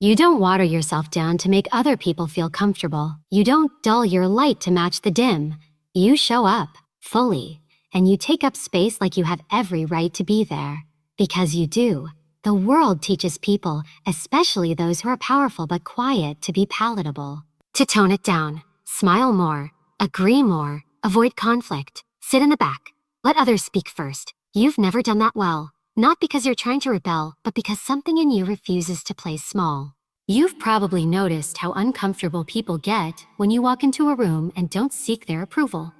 You don't water yourself down to make other people feel comfortable. You don't dull your light to match the dim. You show up, fully, and you take up space like you have every right to be there. Because you do. The world teaches people, especially those who are powerful but quiet, to be palatable. To tone it down, smile more, agree more, avoid conflict, sit in the back, let others speak first. You've never done that well. Not because you're trying to rebel, but because something in you refuses to play small. You've probably noticed how uncomfortable people get when you walk into a room and don't seek their approval.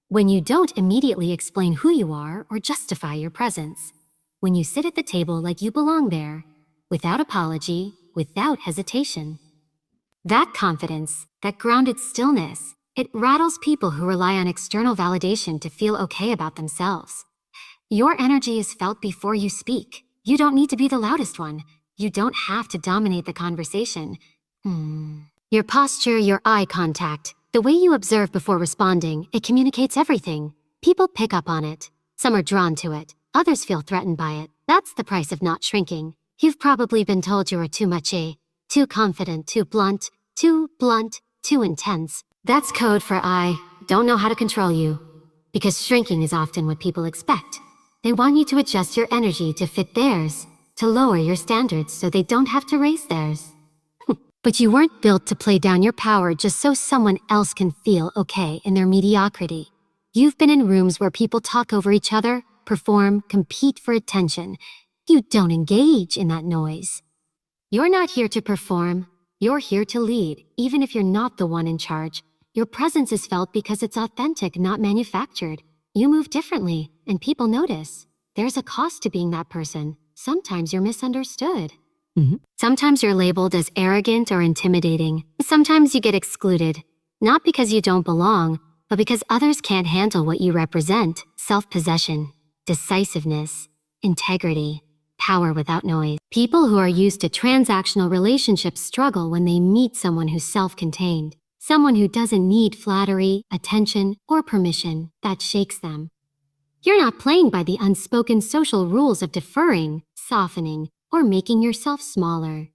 When you don't immediately explain who you are or justify your presence. When you sit at the table like you belong there, without apology, without hesitation. That confidence, that grounded stillness, it rattles people who rely on external validation to feel okay about themselves. Your energy is felt before you speak. You don't need to be the loudest one. You don't have to dominate the conversation. Your posture, your eye contact, the way you observe before responding, it communicates everything. People pick up on it. Some are drawn to it. Others feel threatened by it. That's the price of not shrinking. You've probably been told you are too muchy, too confident, too blunt, too intense. That's code for I don't know how to control you. Because shrinking is often what people expect. They want you to adjust your energy to fit theirs, to lower your standards so they don't have to raise theirs. But you weren't built to play down your power just so someone else can feel okay in their mediocrity. You've been in rooms where people talk over each other, perform, compete for attention. You don't engage in that noise. You're not here to perform. You're here to lead, even if you're not the one in charge. Your presence is felt because it's authentic, not manufactured. You move differently, and people notice. There's a cost to being that person. Sometimes you're misunderstood. Sometimes you're labeled as arrogant or intimidating. Sometimes you get excluded. Not because you don't belong, but because others can't handle what you represent. Self-possession, decisiveness, integrity, power without noise. People who are used to transactional relationships struggle when they meet someone who's self-contained. Someone who doesn't need flattery, attention, or permission. That shakes them. You're not playing by the unspoken social rules of deferring, softening, or making yourself smaller.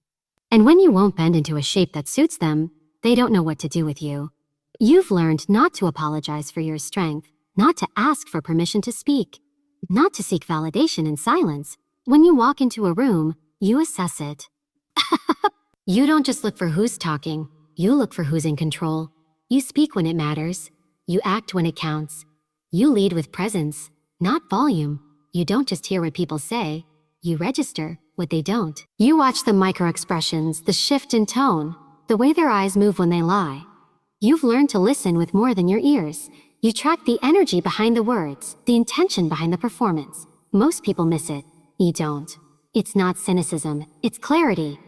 And when you won't bend into a shape that suits them, they don't know what to do with you. You've learned not to apologize for your strength, not to ask for permission to speak, not to seek validation in silence. When you walk into a room, you assess it. You don't just look for who's talking, you look for who's in control. You speak when it matters. You act when it counts. You lead with presence, not volume. You don't just hear what people say, you register what they don't. You watch the micro-expressions, the shift in tone, the way their eyes move when they lie. You've learned to listen with more than your ears. You track the energy behind the words, the intention behind the performance. Most people miss it. You don't. It's not cynicism, it's clarity.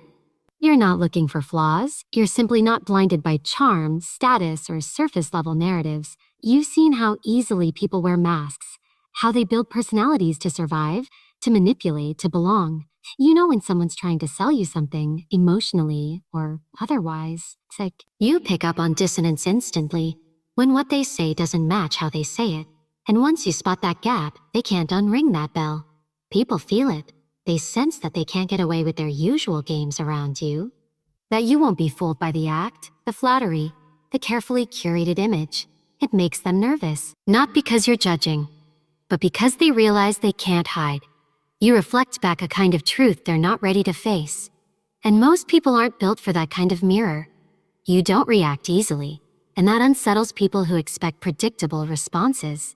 You're not looking for flaws. You're simply not blinded by charm, status, or surface-level narratives. You've seen how easily people wear masks, how they build personalities to survive, to manipulate, to belong. You know when someone's trying to sell you something, emotionally or otherwise. It's like you pick up on dissonance instantly, when what they say doesn't match how they say it. And once you spot that gap, they can't unring that bell. People feel it. They sense that they can't get away with their usual games around you. That you won't be fooled by the act, the flattery, the carefully curated image. It makes them nervous, not because you're judging, but because they realize they can't hide. You reflect back a kind of truth they're not ready to face. And most people aren't built for that kind of mirror. You don't react easily, and that unsettles people who expect predictable responses.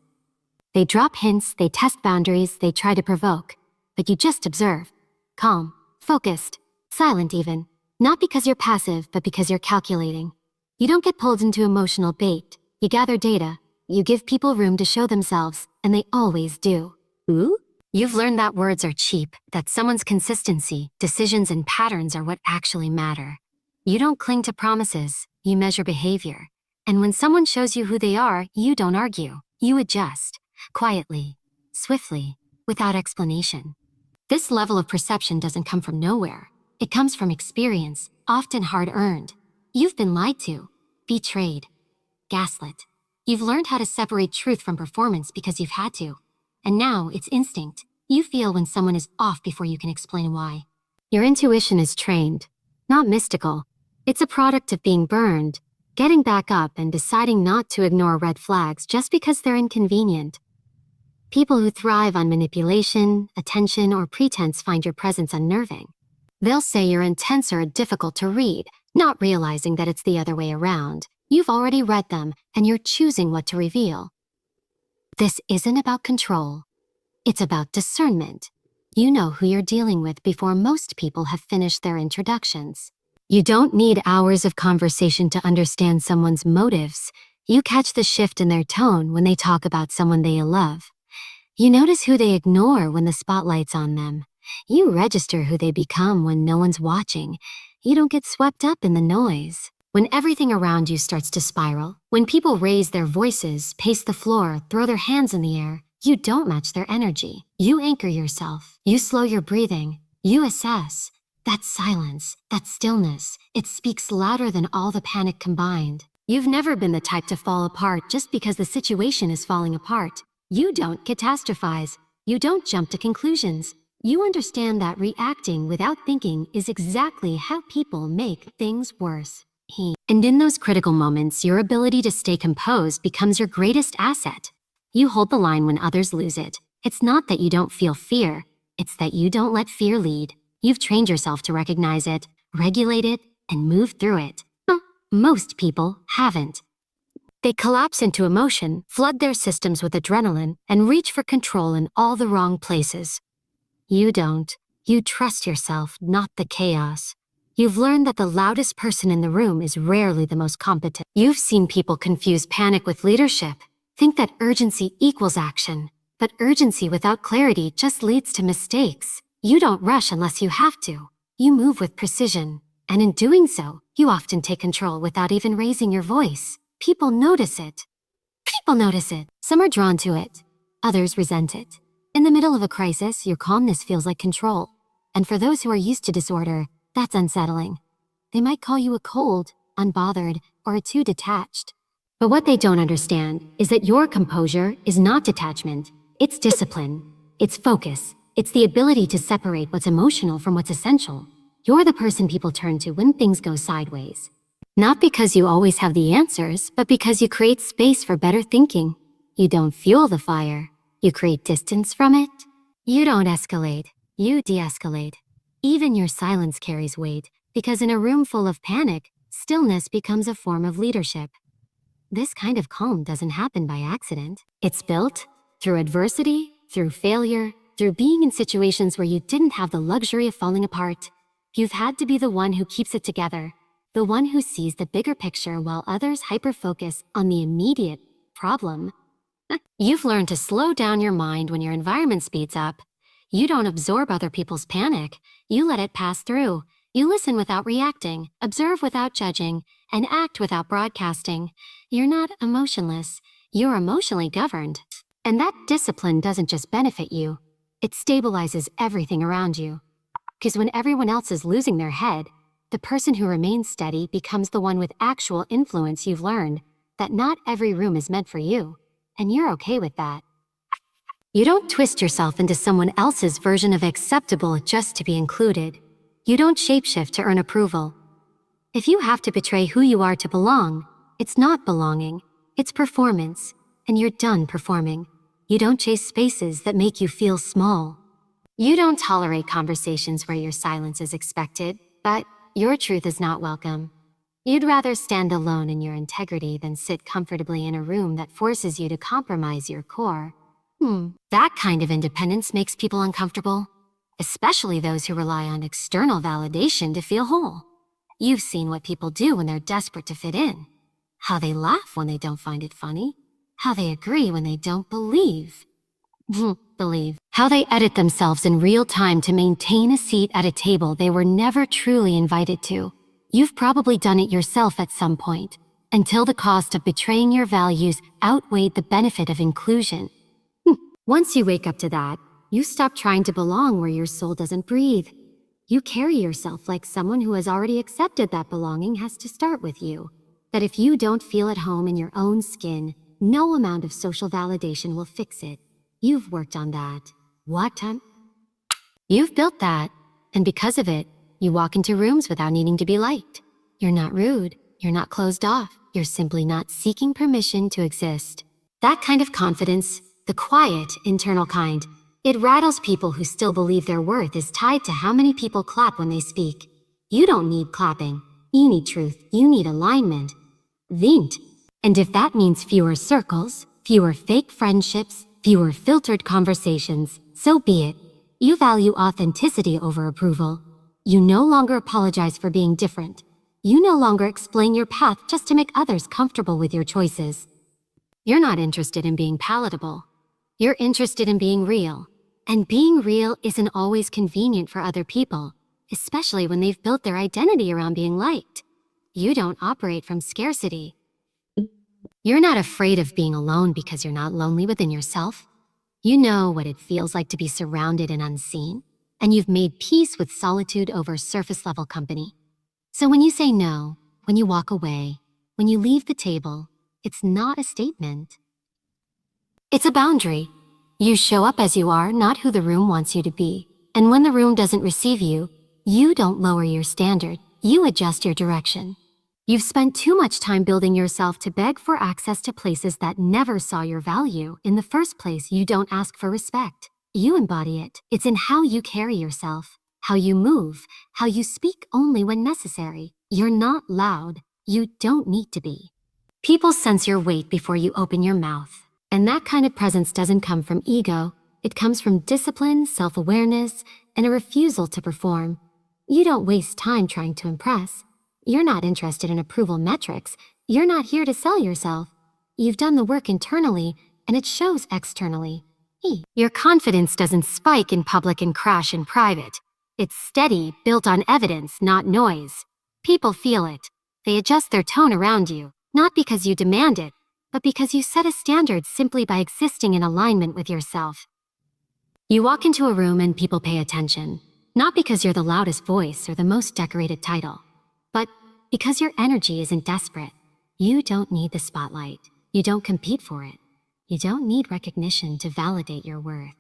They drop hints, they test boundaries, they try to provoke, but you just observe. Calm, focused, silent even. Not because you're passive, but because you're calculating. You don't get pulled into emotional bait. You gather data, you give people room to show themselves, and they always do. Ooh? You've learned that words are cheap, that someone's consistency, decisions, and patterns are what actually matter. You don't cling to promises, you measure behavior. And when someone shows you who they are, you don't argue. You adjust, quietly, swiftly, without explanation. This level of perception doesn't come from nowhere. It comes from experience, often hard-earned. You've been lied to, betrayed, gaslit. You've learned how to separate truth from performance because you've had to. And now it's instinct. You feel when someone is off before you can explain why. Your intuition is trained. not mystical. It's a product of being burned, getting back up and deciding not to ignore red flags just because they're inconvenient. People who thrive on manipulation, attention, or pretense find your presence unnerving. They'll say you're intense or difficult to read, not realizing that it's the other way around. You've already read them, and you're choosing what to reveal. This isn't about control. It's about discernment. You know who you're dealing with before most people have finished their introductions. You don't need hours of conversation to understand someone's motives. You catch the shift in their tone when they talk about someone they love. You notice who they ignore when the spotlight's on them. You register who they become when no one's watching. You don't get swept up in the noise. When everything around you starts to spiral, when people raise their voices, pace the floor, throw their hands in the air, you don't match their energy. You anchor yourself. You slow your breathing. You assess. That silence, that stillness, it speaks louder than all the panic combined. You've never been the type to fall apart just because the situation is falling apart. You don't catastrophize. You don't jump to conclusions. You understand that reacting without thinking is exactly how people make things worse. And in those critical moments, your ability to stay composed becomes your greatest asset. You hold the line when others lose it. It's not that you don't feel fear. It's that you don't let fear lead. You've trained yourself to recognize it, regulate it, and move through it. Most people haven't. They collapse into emotion, flood their systems with adrenaline, and reach for control in all the wrong places. You don't. You trust yourself, not the chaos. You've learned that the loudest person in the room is rarely the most competent. You've seen people confuse panic with leadership, think that urgency equals action, but urgency without clarity just leads to mistakes. You don't rush unless you have to. You move with precision, and in doing so, you often take control without even raising your voice. People notice it. People notice it. Some are drawn to it. Others resent it. In the middle of a crisis, your calmness feels like control. And for those who are used to disorder, that's unsettling. They might call you a cold, unbothered, or a too detached. But what they don't understand is that your composure is not detachment. It's discipline. It's focus. It's the ability to separate what's emotional from what's essential. You're the person people turn to when things go sideways. Not because you always have the answers, but because you create space for better thinking. You don't fuel the fire. You create distance from it. You don't escalate. You de-escalate. Even your silence carries weight, because in a room full of panic, stillness becomes a form of leadership. This kind of calm doesn't happen by accident. It's built through adversity, through failure, through being in situations where you didn't have the luxury of falling apart. You've had to be the one who keeps it together, the one who sees the bigger picture while others hyper-focus on the immediate problem. You've learned to slow down your mind when your environment speeds up. You don't absorb other people's panic. You let it pass through. You listen without reacting, observe without judging, and act without broadcasting. You're not emotionless. You're emotionally governed. And that discipline doesn't just benefit you. It stabilizes everything around you. Because when everyone else is losing their head, the person who remains steady becomes the one with actual influence. You've learned that not every room is meant for you. And you're okay with that. You don't twist yourself into someone else's version of acceptable just to be included. You don't shapeshift to earn approval. If you have to betray who you are to belong, it's not belonging, it's performance, and you're done performing. You don't chase spaces that make you feel small. You don't tolerate conversations where your silence is expected, but your truth is not welcome. You'd rather stand alone in your integrity than sit comfortably in a room that forces you to compromise your core. That kind of independence makes people uncomfortable, especially those who rely on external validation to feel whole. You've seen what people do when they're desperate to fit in. How they laugh when they don't find it funny. How they agree when they don't believe. How they edit themselves in real time to maintain a seat at a table they were never truly invited to. You've probably done it yourself at some point, until the cost of betraying your values outweighed the benefit of inclusion. Once you wake up to that, you stop trying to belong where your soul doesn't breathe. You carry yourself like someone who has already accepted that belonging has to start with you. That if you don't feel at home in your own skin, no amount of social validation will fix it. You've worked on that. What time? You've built that, and because of it, You walk into rooms without needing to be liked. You're not rude. You're not closed off. You're simply not seeking permission to exist. That kind of confidence, the quiet, internal kind, it rattles people who still believe their worth is tied to how many people clap when they speak. You don't need clapping. You need truth. You need alignment. Vint. And if that means fewer circles, fewer fake friendships, fewer filtered conversations, so be it. You value authenticity over approval. You no longer apologize for being different. You no longer explain your path just to make others comfortable with your choices. You're not interested in being palatable. You're interested in being real. And being real isn't always convenient for other people, especially when they've built their identity around being liked. You don't operate from scarcity. You're not afraid of being alone because you're not lonely within yourself. You know what it feels like to be surrounded and unseen, and you've made peace with solitude over surface-level company. So when you say no, when you walk away, when you leave the table, it's not a statement. It's a boundary. You show up as you are, not who the room wants you to be. And when the room doesn't receive you, you don't lower your standard. You adjust your direction. You've spent too much time building yourself to beg for access to places that never saw your value. In the first place, you don't ask for respect. You embody it. It's in how you carry yourself, how you move, how you speak only when necessary. You're not loud. You don't need to be. People sense your weight before you open your mouth. And that kind of presence doesn't come from ego. It comes from discipline, self-awareness, and a refusal to perform. You don't waste time trying to impress. You're not interested in approval metrics. You're not here to sell yourself. You've done the work internally, and it shows externally. Your confidence doesn't spike in public and crash in private. It's steady, built on evidence, not noise. People feel it. They adjust their tone around you, not because you demand it, but because you set a standard simply by existing in alignment with yourself. You walk into a room and people pay attention, not because you're the loudest voice or the most decorated title, but because your energy isn't desperate. You don't need the spotlight. You don't compete for it. You don't need recognition to validate your worth.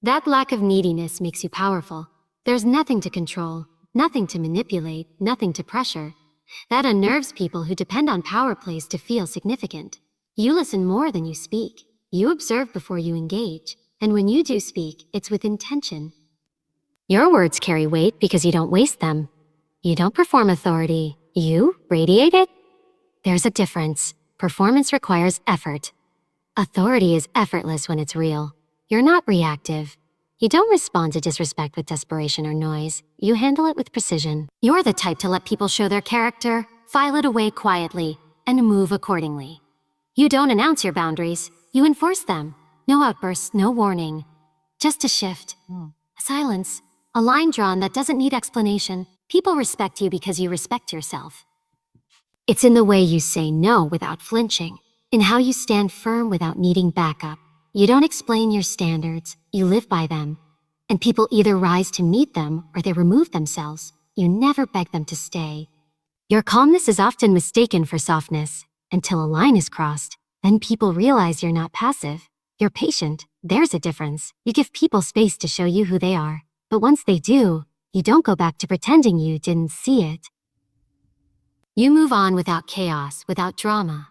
That lack of neediness makes you powerful. There's nothing to control, nothing to manipulate, nothing to pressure. That unnerves people who depend on power plays to feel significant. You listen more than you speak. You observe before you engage. And when you do speak, it's with intention. Your words carry weight because you don't waste them. You don't perform authority. You radiate it. There's a difference. Performance requires effort. Authority is effortless when it's real. You're not reactive. You don't respond to disrespect with desperation or noise. You handle it with precision. You're the type to let people show their character, file it away quietly, and move accordingly. You don't announce your boundaries. You enforce them. No outbursts, no warning. Just a shift. A silence. A line drawn that doesn't need explanation. People respect you because you respect yourself. It's in the way you say no without flinching, in how you stand firm without needing backup. You don't explain your standards, you live by them. And people either rise to meet them or they remove themselves. You never beg them to stay. Your calmness is often mistaken for softness, until a line is crossed. Then people realize you're not passive. You're patient. There's a difference. You give people space to show you who they are. But once they do, you don't go back to pretending you didn't see it. You move on without chaos, without drama.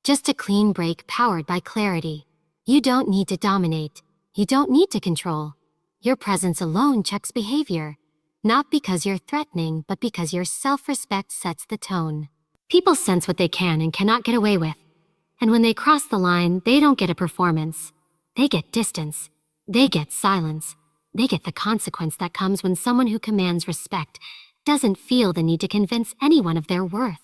Just a clean break powered by clarity. You don't need to dominate. You don't need to control. Your presence alone checks behavior. Not because you're threatening, but because your self-respect sets the tone. People sense what they can and cannot get away with. And when they cross the line, they don't get a performance. They get distance. They get silence. They get the consequence that comes when someone who commands respect doesn't feel the need to convince anyone of their worth.